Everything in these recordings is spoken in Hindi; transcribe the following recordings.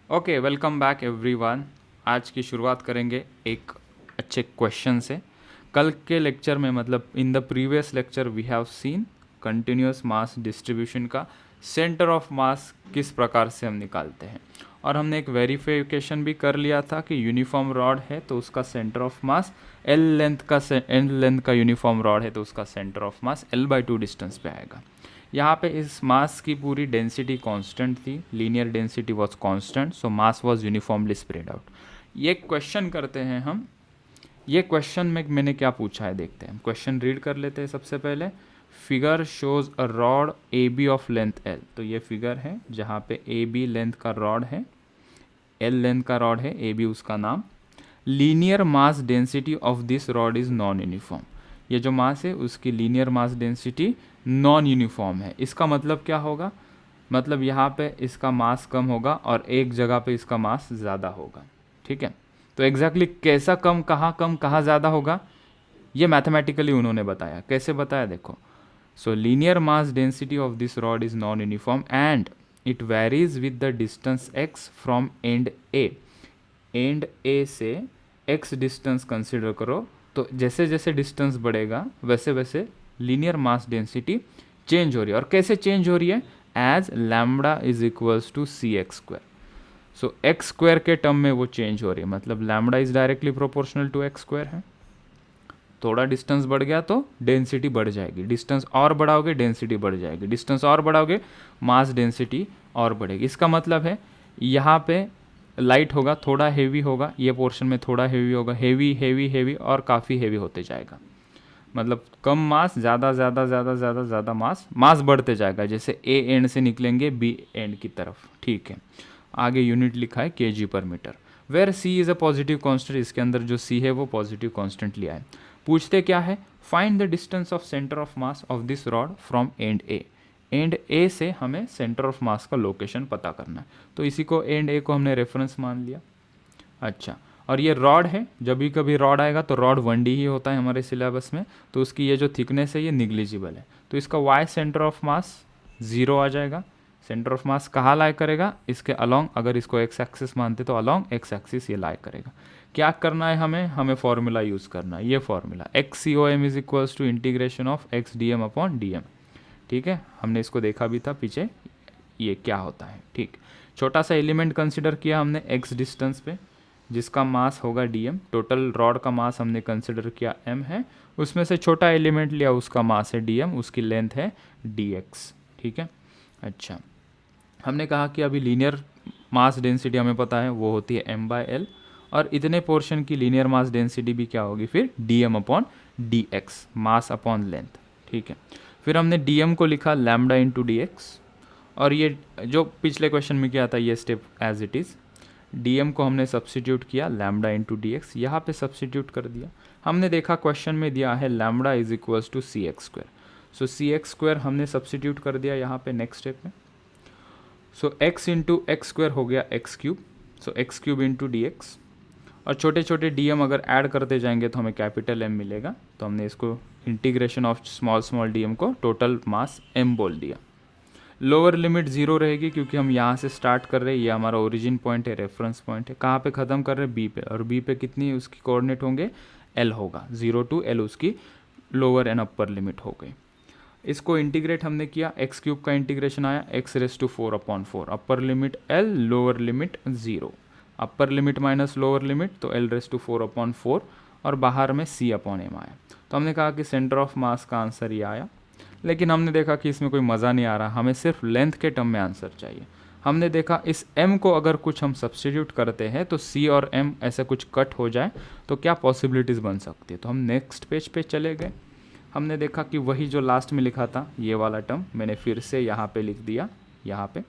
Okay, welcome back everyone. आज की शुरुआत करेंगे एक अच्छे क्वेश्चन से। कल के लेक्चर में मतलब in the previous lecture we have seen continuous mass distribution का सेंटर ऑफ मास किस प्रकार से हम निकालते हैं, और हमने एक वेरिफिकेशन भी कर लिया था कि यूनिफॉर्म रॉड है तो उसका centre of mass L length का यूनिफॉर्म रॉड है तो उसका centre of mass L/2 distance पे आएगा। यहाँ पे इस मास की पूरी डेंसिटी कांस्टेंट थी, linear density was constant, so mass was uniformly spread out. ये क्वेश्चन करते हैं हम। ये क्वेश्चन में मैंने क्या पूछा है देखते हैं। क्वेश्चन रीड कर लेते हैं। सबसे पहले figure shows a rod A B of length L. तो ये फिगर है जहाँ पे ए बी लेंथ का रॉड है, एल लेंथ का रॉड है, ए बी उसका नाम। Linear mass density of this rod is non uniform. ये जो मास है उसकी linear mass density non uniform है। इसका मतलब क्या होगा? मतलब यहाँ पे इसका मास कम होगा और एक जगह पे इसका मास ज़्यादा होगा। ठीक है, तो एग्जैक्टली कैसा कम कहाँ ज़्यादा होगा ये मैथमेटिकली उन्होंने बताया। कैसे बताया देखो। So linear mass density of this rod is non uniform and it varies with the distance x from end A. End A से x डिस्टेंस कंसिडर करो, तो जैसे जैसे डिस्टेंस बढ़ेगा वैसे वैसे लीनियर मास डेंसिटी चेंज हो रही है। और कैसे चेंज हो रही है? As lambda is equals to C x square. So X square के टर्म में वो चेंज हो रही है, मतलब lambda is directly proportional to X square है। थोड़ा डिस्टेंस बढ़ गया तो डेंसिटी बढ़ जाएगी, डिस्टेंस और बढ़ाओगे डेंसिटी बढ़ जाएगी, डिस्टेंस और बढ़ाओगे मास डेंसिटी और बढ़ेगी। इसका मतलब है यहाँ पे लाइट होगा, थोड़ा हेवी होगा, ये पोर्शन में थोड़ा हेवी होगा, हेवी हेवी हेवी और काफ़ी हेवी होते जाएगा। मतलब कम मास ज़्यादा ज़्यादा ज़्यादा ज़्यादा ज़्यादा मास बढ़ते जाएगा, जैसे ए एंड से निकलेंगे बी एंड की तरफ। ठीक है, आगे यूनिट लिखा है kg/मीटर। Where C is a positive constant, इसके अंदर जो सी है वो पॉजिटिव कांस्टेंट लिया है। पूछते क्या है? Find the distance of centre of mass of this rod from end A. End A से हमें सेंटर ऑफ मास का लोकेशन पता करना है, तो इसी को एंड ए को हमने रेफरेंस मान लिया। अच्छा, और ये रॉड है, जब भी कभी रॉड आएगा तो रॉड 1D ही होता है हमारे सिलेबस में, तो उसकी ये जो थिकनेस है ये निग्लिजिबल है, तो इसका वाई सेंटर ऑफ मास 0 आ जाएगा। सेंटर ऑफ मास कहाँ लाई करेगा? इसके अलोंग, अगर इसको एक्स एक्सिस मानते तो अलोंग एक्स एक्सिस ये लाई करेगा। क्या करना है हमें फॉर्मूला यूज़ करना है, ये formula XCOM is equals to integration of XDM/DM। ठीक है, हमने इसको देखा भी था पीछे, ये क्या होता है। ठीक, छोटा सा एलिमेंट कंसिडर किया हमने x डिस्टेंस पे, जिसका मास होगा dm। टोटल रॉड का मास हमने कंसिडर किया m है, उसमें से छोटा एलिमेंट लिया, उसका मास है dm, उसकी लेंथ है dx। ठीक है, अच्छा, हमने कहा कि अभी लीनियर मास डेंसिटी हमें पता है वो होती है m/l, और इतने पोर्शन की लीनियर मास डेंसिटी भी क्या होगी फिर? dm/dx, mass upon length. ठीक है, फिर हमने dm को लिखा लैम्बडा इंटू dx, और ये जो पिछले क्वेश्चन में किया था ये step as it is. dm को हमने सब्सटीट्यूट किया लैम्बडा इंटू dx, यहाँ पे सब्सटीट्यूट कर दिया। हमने देखा क्वेश्चन में दिया है lambda is equals to C x square, so C x square हमने सब्सटीट्यूट कर दिया यहाँ पे नेक्स्ट स्टेप में। So x into x square हो गया x cube, so x cube into d x, और छोटे छोटे dm अगर ऐड करते जाएंगे तो हमें कैपिटल M मिलेगा, तो हमने इसको integration of small small dm को टोटल मास m बोल दिया। लोअर लिमिट 0 रहेगी क्योंकि हम यहाँ से स्टार्ट कर रहे हैं, ये हमारा ओरिजिन पॉइंट है, रेफरेंस पॉइंट है। कहाँ पे ख़त्म कर रहे हैं? बी पे, और बी पे कितनी उसकी कोऑर्डिनेट होंगे? L होगा, 0 to L उसकी लोअर एंड अपर लिमिट हो गई। इसको इंटीग्रेट हमने किया, एक्स क्यूब का इंटीग्रेशन आया x⁴/4, upper limit L, lower limit 0, upper limit minus lower limit तो L⁴/4, और बाहर में C/m आया। तो हमने कहा कि सेंटर ऑफ मास का आंसर ये आया, लेकिन हमने देखा कि इसमें कोई मज़ा नहीं आ रहा, हमें सिर्फ लेंथ के टर्म में आंसर चाहिए। हमने देखा इस m को अगर कुछ हम सब्सटीट्यूट करते हैं तो c और m ऐसे कुछ कट हो जाए तो क्या पॉसिबिलिटीज़ बन सकती है। तो हम नेक्स्ट पेज पे चले गए, हमने देखा कि वही जो लास्ट में लिखा था ये वाला टर्म मैंने फिर से यहाँ पे लिख दिया। यहाँ पे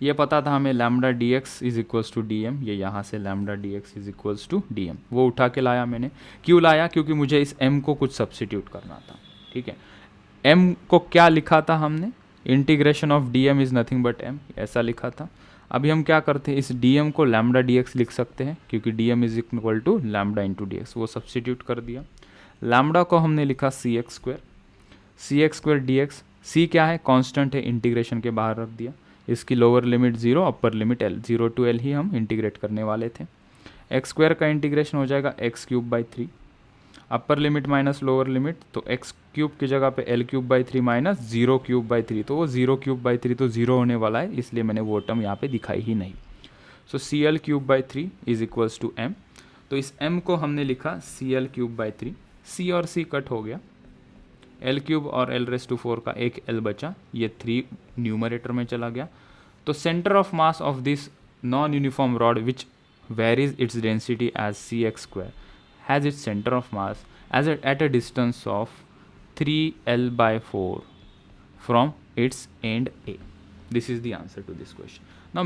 ये पता था हमें lambda dx is equals to dm, ये यहाँ से lambda dx is equals to dm, वो उठा के लाया मैंने। क्यों लाया? क्योंकि मुझे इस m को कुछ सब्सटीट्यूट करना था। ठीक है, m को क्या लिखा था हमने? Integration of dm is nothing but m, ऐसा लिखा था। अभी हम क्या करते हैं, इस dm को लैम्बडा dx लिख सकते हैं क्योंकि dm is equal to lambda into dx, वो सब्सटीट्यूट कर दिया। लैम्बडा को हमने लिखा C x square dx, C क्या है? कांस्टेंट है, इंटीग्रेशन के बाहर रख दिया। इसकी lower limit 0, upper limit l, 0 to l ही हम इंटीग्रेट करने वाले थे। एक्स स्क्वायर का इंटीग्रेशन हो जाएगा x cube by 3, upper limit minus lower limit, तो एक्स क्यूब की जगह पे L cube by 3 minus 0 cube by 3, तो वो 0 क्यूब बाई 3 तो 0 होने वाला है, इसलिए मैंने वो टर्म यहाँ पे दिखाई ही नहीं। So C L cube by 3 is equals to m, तो इस m को हमने लिखा C L cube by 3, c और c कट हो गया, l क्यूब और l रेस टू 4 का एक l बचा, ये 3 न्यूमरेटर में चला गया। तो centre of mass of this non uniform rod which varies its density as cx square has its center of mass at a distance of 3l by 4 from its end A. This is the answer to this question. Now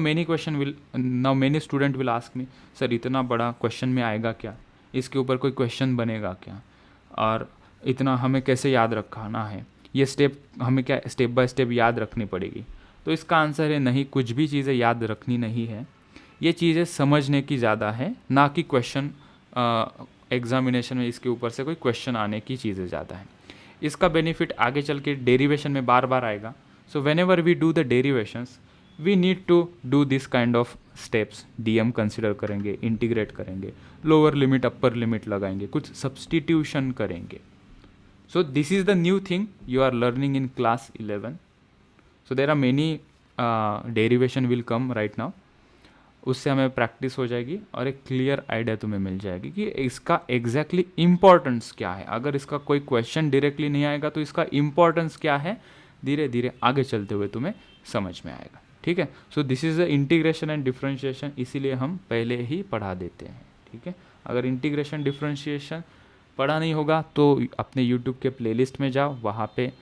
many student will ask me, sir इतना बड़ा क्वेश्चन में आएगा क्या, इसके ऊपर कोई क्वेश्चन बनेगा क्या, और इतना हमें कैसे याद रखना है, ये स्टेप हमें क्या स्टेप बाय स्टेप याद रखनी पड़ेगी। तो इसका आंसर है नहीं, कुछ भी चीज़ें याद रखनी नहीं है, ये चीज़ें समझने की ज़्यादा है, ना कि क्वेश्चन एग्जामिनेशन में इसके ऊपर से कोई क्वेश्चन आने की चीज़ें ज़्यादा है। इसका बेनिफिट आगे चल के डेरिवेशन में बार बार आएगा। So whenever we do the derivations we need to do this kind of steps, DM consider करेंगे, इंटीग्रेट करेंगे, लोअर लिमिट अपर लिमिट लगाएंगे, कुछ सब्सटीट्यूशन करेंगे। So this is the new thing you are learning in class 11। So there are many derivation will come right now, उससे हमें प्रैक्टिस हो जाएगी और एक क्लियर आइडिया तुम्हें मिल जाएगी कि इसका एग्जैक्टली इम्पोर्टेंस क्या है। अगर इसका कोई क्वेश्चन डायरेक्टली नहीं आएगा तो इसका इम्पोर्टेंस क्या है धीरे धीरे आगे चलते हुए तुम्हें समझ में आएगा। ठीक है, सो this is the integration and differentiation, इसीलिए हम पहले ही पढ़ा देते हैं। ठीक है, अगर इंटीग्रेशन डिफरेंशिएशन पढ़ा नहीं होगा तो अपने यूट्यूब के प्लेलिस्ट में जाओ, वहाँ पे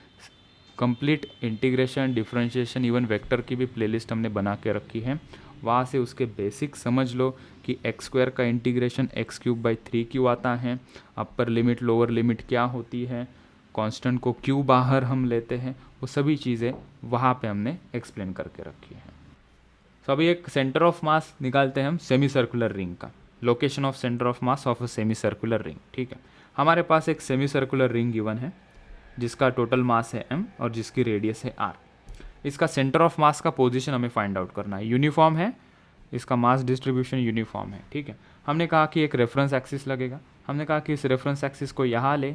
complete integration differentiation even vector की भी प्लेलिस्ट हमने बना के रखी है, वहाँ से उसके बेसिक समझ लो कि एक्स स्क्वायर का इंटीग्रेशन एक्स क्यूब बाई 3 क्यों आता है, अपर लिमिट लोअर लिमिट क्या होती है, कांस्टेंट को क्यों बाहर हम लेते हैं, वो सभी चीज़ें वहाँ पे हमने एक्सप्लेन करके रखी है। तो अभी एक सेंटर ऑफ मास निकालते हैं हम सेमी सर्कुलर रिंग का, location of centre of mass of a semi circular ring. ठीक है, हमारे पास एक सेमी सर्कुलर रिंग गिवन है जिसका टोटल मास है m और जिसकी रेडियस है r। इसका सेंटर ऑफ मास का पोजीशन हमें फाइंड आउट करना है, यूनिफॉर्म है, इसका मास डिस्ट्रीब्यूशन यूनिफॉर्म है। ठीक है, हमने कहा कि एक रेफरेंस एक्सिस लगेगा, हमने कहा कि इस रेफरेंस एक्सिस को यहाँ ले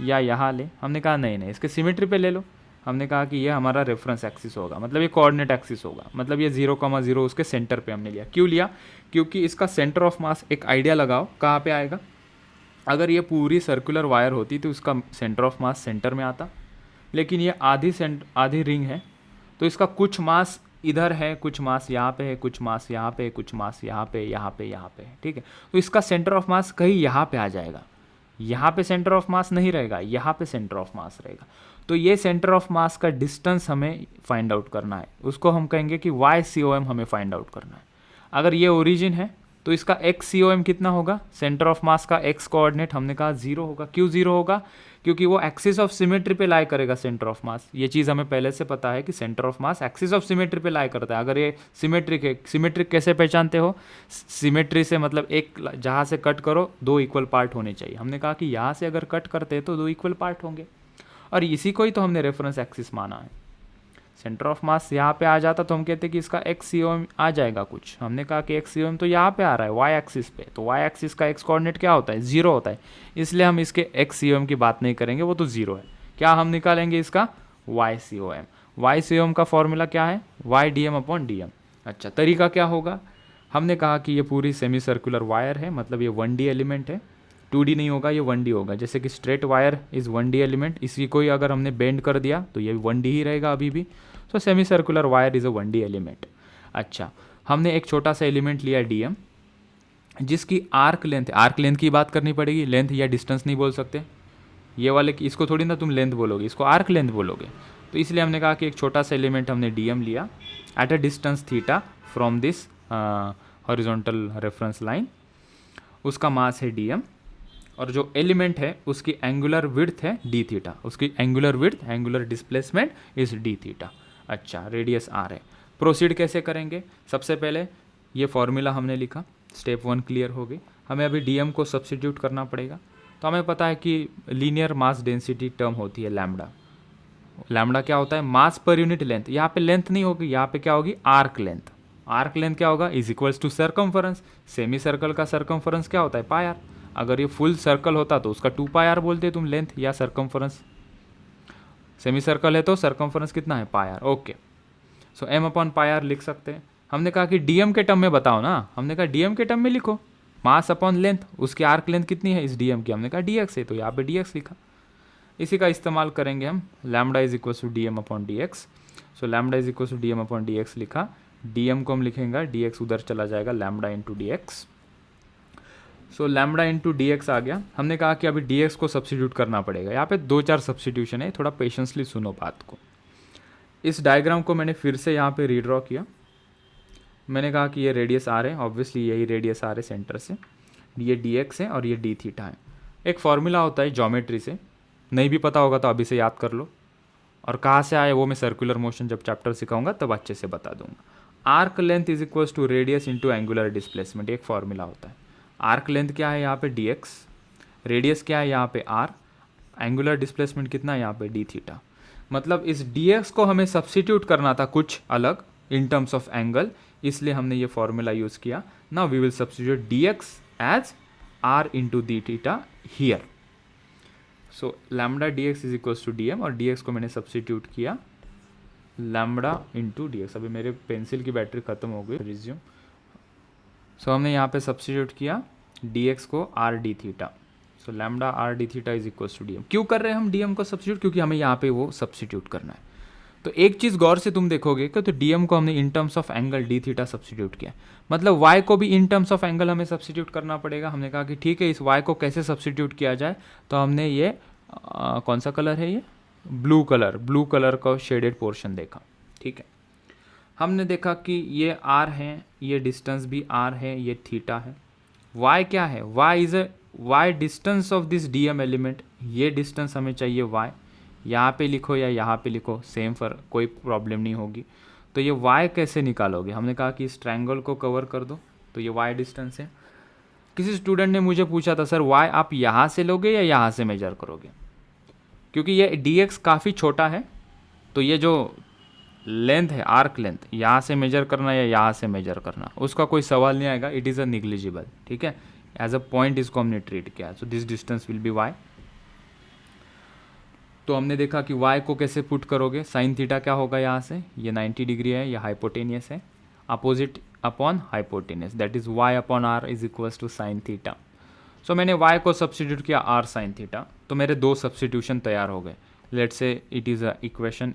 या यहाँ ले, हमने कहा नहीं इसके सिमेट्री पे ले लो, हमने कहा कि ये हमारा रेफरेंस एक्सिस होगा, मतलब ये कोऑर्डिनेट एक्सिस होगा, मतलब ये 0,0 उसके सेंटर पे हमने लिया। क्यों लिया, क्योंकि इसका सेंटर ऑफ मास, एक आइडिया लगाओ कहाँ पे आएगा, अगर ये पूरी सर्कुलर वायर होती तो इसका सेंटर ऑफ मास सेंटर में आता, लेकिन ये आधी रिंग है तो इसका कुछ मास इधर है, कुछ मास यहाँ पे है, कुछ मास यहाँ पे, कुछ मास यहाँ पे, यहाँ पे, यहाँ पे। ठीक है, तो इसका सेंटर ऑफ मास कहीं यहाँ पे आ जाएगा, यहाँ पे सेंटर ऑफ मास नहीं रहेगा, यहाँ पे सेंटर ऑफ मास रहेगा। तो ये सेंटर ऑफ मास का डिस्टेंस हमें फाइंड आउट करना है, उसको हम कहेंगे कि YCOM हमें फाइंड आउट करना है। अगर ये ओरिजिन है तो इसका XCOM कितना होगा, सेंटर ऑफ मास का x कोऑर्डिनेट हमने कहा 0 होगा। क्यों 0 होगा, क्योंकि वो एक्सिस ऑफ सिमेट्री पे लाई करेगा सेंटर ऑफ मास। ये चीज़ हमें पहले से पता है कि centre of mass axis of symmetry पे लाई करता है। अगर ये सिमेट्रिक कैसे पहचानते हो, सिमेट्री से मतलब एक जहाँ से कट करो 2 इक्वल पार्ट होने चाहिए। हमने कहा कि यहाँ से अगर कट करते तो 2 इक्वल पार्ट होंगे, और इसी को ही तो हमने रेफरेंस एक्सिस माना है। सेंटर ऑफ मास यहाँ पे आ जाता तो हम कहते कि इसका XCOM आ जाएगा कुछ, हमने कहा कि XCOM तो यहाँ पे आ रहा है Y एक्सिस पे, तो Y एक्सिस का x कोऑर्डिनेट क्या होता है, 0 होता है, इसलिए हम इसके XCOM की बात नहीं करेंगे, वो तो 0 है। क्या हम निकालेंगे इसका YCOM। YCOM का फॉर्मूला क्या है, YdM/dm। अच्छा, तरीका क्या होगा, हमने कहा कि ये पूरी सेमी सर्कुलर वायर है, मतलब ये 1D एलिमेंट है, 2D नहीं होगा, ये 1D होगा। जैसे कि straight wire is 1D element, इसी को ही अगर हमने बेंड कर दिया तो ये 1D ही रहेगा अभी भी। So semi circular wire is a 1D element. अच्छा, हमने एक छोटा सा एलिमेंट लिया DM जिसकी आर्क लेंथ की बात करनी पड़ेगी, लेंथ या डिस्टेंस नहीं बोल सकते, ये वाले की इसको थोड़ी ना तुम लेंथ बोलोगे, इसको आर्क लेंथ बोलोगे। तो इसलिए हमने कहा कि एक छोटा सा एलिमेंट हमने DM लिया at a distance theta from this horizontal reference line, उसका मास है DM, और जो एलिमेंट है उसकी एंगुलर विड्थ है d थीटा, उसकी angular displacement is d theta. अच्छा, रेडियस r है। प्रोसीड कैसे करेंगे, सबसे पहले ये फॉर्मूला हमने लिखा, स्टेप 1 क्लियर हो गई। हमें अभी DM को सब्स्टिट्यूट करना पड़ेगा, तो हमें पता है कि लीनियर मास डेंसिटी टर्म होती है लैम्डा, लैम्डा क्या होता है, मास पर यूनिट लेंथ। यहाँ पे लेंथ नहीं होगी, यहाँ पे क्या होगी, आर्क लेंथ। आर्क लेंथ क्या होगा, is equals to circumference. Semi circle का सर्कमफरेंस क्या होता है, पाई आर। अगर ये फुल सर्कल होता तो उसका 2 पाई आर बोलते तुम लेंथ या सर्कमफरेंस। सेमी सर्कल है तो सर्कमफरेंस कितना है, pi r. Okay, so M upon pi r लिख सकते हैं। हमने कहा कि डीएम के टर्म में बताओ ना, हमने कहा डीएम के टर्म में लिखो, मास अपॉन लेंथ, उसकी आर्क लेंथ कितनी है इस डीएम की, हमने कहा डीएक्स है, तो यहाँ पे डीएक्स लिखा। इसी का इस्तेमाल करेंगे हम, lambda is equal to D m upon d x. So lambda is equal to D m upon d x लिखा, डी एम को हम लिखेंगे डी एक्स उधर चला जाएगा, lambda into d x. So lambda into d x आ गया। हमने कहा कि अभी डी एक्स को सब्सिट्यूट करना पड़ेगा। यहाँ पे 2-4 सब्सिट्यूशन है, थोड़ा पेशेंसली सुनो बात को। इस डायग्राम को मैंने फिर से यहाँ पे रीड्रॉ किया। मैंने कहा कि ये रेडियस आर है, ऑब्वियसली यही रेडियस आर है सेंटर से, ये डी एक्स है और ये डी थीटा है। एक फॉर्मूला होता है ज्योमेट्री से, नहीं भी पता होगा तो अभी से याद कर लो, और कहाँ से आया वो मैं सर्कुलर मोशन जब चैप्टर सिखाऊंगा तब अच्छे से बता दूंगा। Arc length is equals to radius into angular displacement, एक फॉर्मूला होता है। आर्क लेंथ क्या है यहाँ पे डी एक्स, रेडियस क्या है यहाँ पे आर, एंगुलर डिस्प्लेसमेंट कितना है यहाँ पे डी थीटा। मतलब इस डी एक्स को हमें सब्सिट्यूट करना था कुछ अलग इन टर्म्स ऑफ एंगल, इसलिए हमने ये फॉर्मूला यूज़ किया। Now we will substitute D X as R into D theta here. So lambda D X is equals to D M, और डी एक्स को मैंने सब्सिट्यूट किया लैम्डा इंटू डी एक्स। अभी मेरे पेंसिल की बैटरी खत्म हो गई, रिज्यूम। सो हमने यहाँ पे सब्सिट्यूट किया डी एक्स को R D theta. So lambda R D theta is equals to D M. क्यों कर रहे हैं हम डी एम को सब्सिट्यूट, क्योंकि हमें यहाँ पे वो सब्सिट्यूट करना है। तो एक चीज़ गौर से तुम देखोगे कि तो डी एम को हमने in terms of angle D theta substitute किया, मतलब वाई को भी इन टर्म्स ऑफ एंगल हमें सब्सिट्यूट करना पड़ेगा। हमने कहा कि ठीक है, इस वाई को कैसे सब्सिट्यूट किया जाए, तो हमने ये कौन सा कलर है, ये ब्लू कलर का शेडेड पोर्शन देखा। ठीक है, हमने देखा कि ये आर है, ये डिस्टेंस भी आर है, ये थीटा है। वाई क्या है, Y is a Y distance of this D M element, ये डिस्टेंस हमें चाहिए वाई। यहाँ पे लिखो या यहाँ पे लिखो, सेम फर्क, कोई प्रॉब्लम नहीं होगी। तो ये y कैसे निकालोगे, हमने कहा कि इस ट्रायंगल को कवर कर दो, तो ये y डिस्टेंस है। किसी स्टूडेंट ने मुझे पूछा था, सर y आप यहाँ से लोगे या यहाँ से मेजर करोगे, क्योंकि ये dx काफ़ी छोटा है, तो ये जो लेंथ है, आर्क लेंथ, यहाँ से मेजर करना या यहाँ से मेजर करना, उसका कोई सवाल नहीं आएगा, इट इज़ अ निग्लिजिबल। ठीक है, एज अ पॉइंट इसको हमने ट्रीट किया। So this distance will be y। तो हमने देखा कि y को कैसे पुट करोगे, साइन थीटा क्या होगा यहाँ से, ये 90 डिग्री है, ये हाइपोटेनियस है, opposite upon hypotenuse, that is y upon r is equals to sine theta. So मैंने y को सब्सटीट्यूट किया r साइन थीटा, तो मेरे 2 सब्सटीट्यूशन तैयार हो गए। Let's say it is equation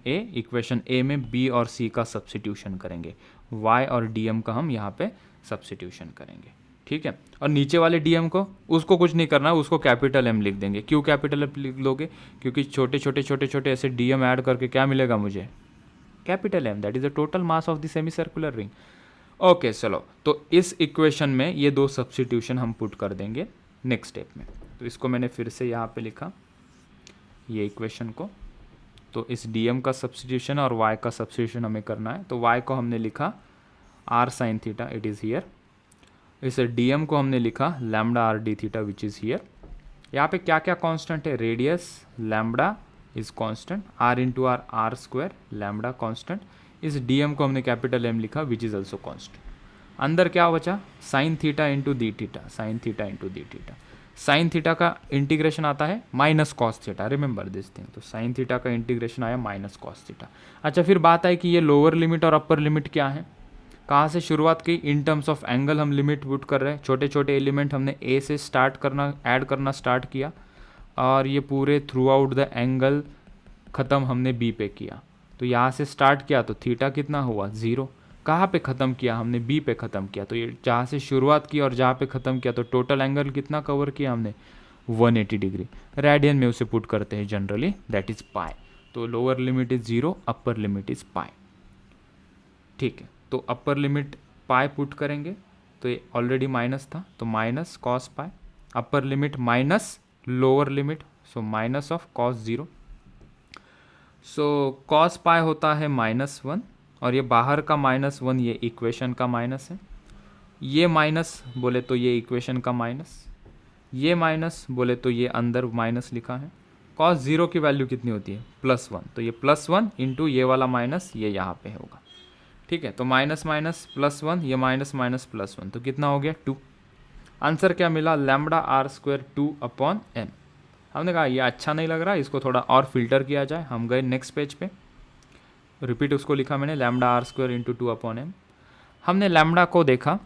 ए में b और c का सब्सटीट्यूशन करेंगे, y और dm का हम यहाँ पे सब्सटीट्यूशन करेंगे। ठीक है, और नीचे वाले डीएम को, उसको कुछ नहीं करना, उसको कैपिटल एम लिख देंगे। क्यों कैपिटल एम लिख लोगे, क्योंकि छोटे छोटे ऐसे डीएम ऐड करके क्या मिलेगा मुझे, capital M, that is the total mass of the semi circular ring. Okay, चलो, तो इस इक्वेशन में ये 2 सब्सटीट्यूशन हम पुट कर देंगे नेक्स्ट स्टेप में। तो इसको मैंने फिर से यहाँ पे लिखा, ये इक्वेशन को, तो इस डीएम का सब्सटीट्यूशन और वाई का सब्सटीट्यूशन हमें करना है। तो वाई को हमने लिखा R sine theta, it is here. इस डीएम को हमने लिखा lambda R D theta which is here. यहाँ पे क्या क्या कांस्टेंट है, radius lambda is constant, R into R R square, lambda constant. इस डीएम को हमने कैपिटल एम लिखा विच इज़ ऑल्सो कांस्टेंट। अंदर क्या बचा, sine theta into D theta, sine theta into D theta. Sine theta का इंटीग्रेशन आता है minus cos theta, remember this thing. तो साइन थीटा का इंटीग्रेशन आया माइनस कॉस थीटा। अच्छा, फिर बात आई कि ये लोअर लिमिट और अपर लिमिट क्या है, कहाँ से शुरुआत की, इन टर्म्स ऑफ एंगल हम लिमिट पुट कर रहे हैं। छोटे छोटे एलिमेंट हमने ए से स्टार्ट करना, ऐड करना स्टार्ट किया, और ये पूरे थ्रू आउट द एंगल ख़त्म हमने बी पे किया। तो यहाँ से स्टार्ट किया तो थीटा कितना हुआ, 0। कहाँ पे ख़त्म किया, हमने बी पे ख़त्म किया। तो ये जहाँ से शुरुआत की और जहाँ पे ख़त्म किया, तो टोटल एंगल कितना कवर किया हमने, 180 डिग्री। रेडियन में उसे पुट करते हैं जनरली, दैट इज़ पाई। तो lower limit is 0, upper limit is pi. ठीक है, तो अपर लिमिट पाई पुट करेंगे, तो ये ऑलरेडी माइनस था, तो minus cos pi, upper limit minus lower limit, so minus of cos 0। So cos pi होता है -1, और ये बाहर का -1 ये इक्वेशन का माइनस है, ये माइनस बोले तो ये इक्वेशन का माइनस, ये माइनस बोले तो ये अंदर माइनस लिखा है। कॉस जीरो की वैल्यू कितनी होती है +1, तो ये +1 इंटू ये वाला माइनस ये यहाँ पे होगा, ठीक है। तो माइनस माइनस +1, ये माइनस माइनस +1, तो कितना हो गया 2। आंसर क्या मिला, λr² 2/m। हमने कहा ये अच्छा नहीं लग रहा, इसको थोड़ा और फिल्टर किया जाए। हम गए नेक्स्ट पेज पे, रिपीट उसको लिखा मैंने, λr² इंटू 2/m। हमने लैम्बडा को देखा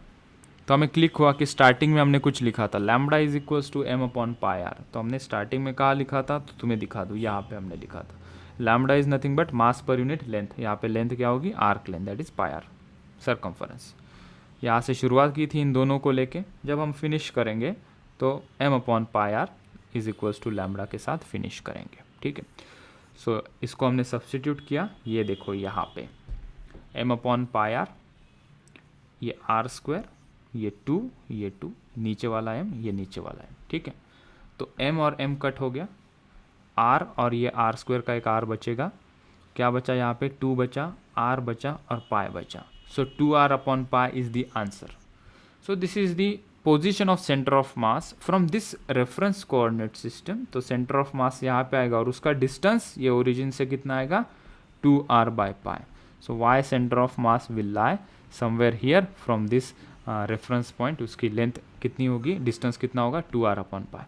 तो हमें क्लिक हुआ कि स्टार्टिंग में हमने कुछ लिखा था, lambda is equals to m/πr। तो हमने स्टार्टिंग में कहाँ लिखा था, तो तुम्हें दिखा दूँ, यहाँ पे हमने लिखा था lambda is nothing but mass per unit length. यहाँ पे लेंथ क्या होगी, arc length, that is πr, circumference. यहाँ से शुरुआत की थी इन दोनों को लेके, जब हम फिनिश करेंगे तो m/πr is equals to lambda के साथ फिनिश करेंगे, ठीक है। सो इसको हमने सब्सटीट्यूट किया, ये देखो यहाँ पे m/πr, ये r², ये 2, ये 2, नीचे वाला m, ये नीचे वाला m, ठीक है। तो m और m कट हो गया, r और ये r² का एक r बचेगा, क्या बचा यहाँ पे 2 बचा, r बचा और पाई बचा। सो 2r/π is the answer. So this is the position of centre of mass from this reference coordinate system. तो सेंटर ऑफ मास यहाँ पे आएगा और उसका डिस्टेंस ये ओरिजिन से कितना आएगा 2r/π। So Y centre of mass will lie somewhere here from this reference point. उसकी लेंथ कितनी होगी, डिस्टेंस कितना होगा 2r/π।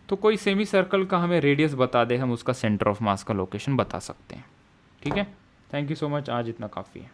तो कोई सेमी सर्कल का हमें रेडियस बता दे, हम उसका सेंटर ऑफ मास का लोकेशन बता सकते हैं, ठीक है। थैंक यू सो मच, आज इतना काफ़ी है।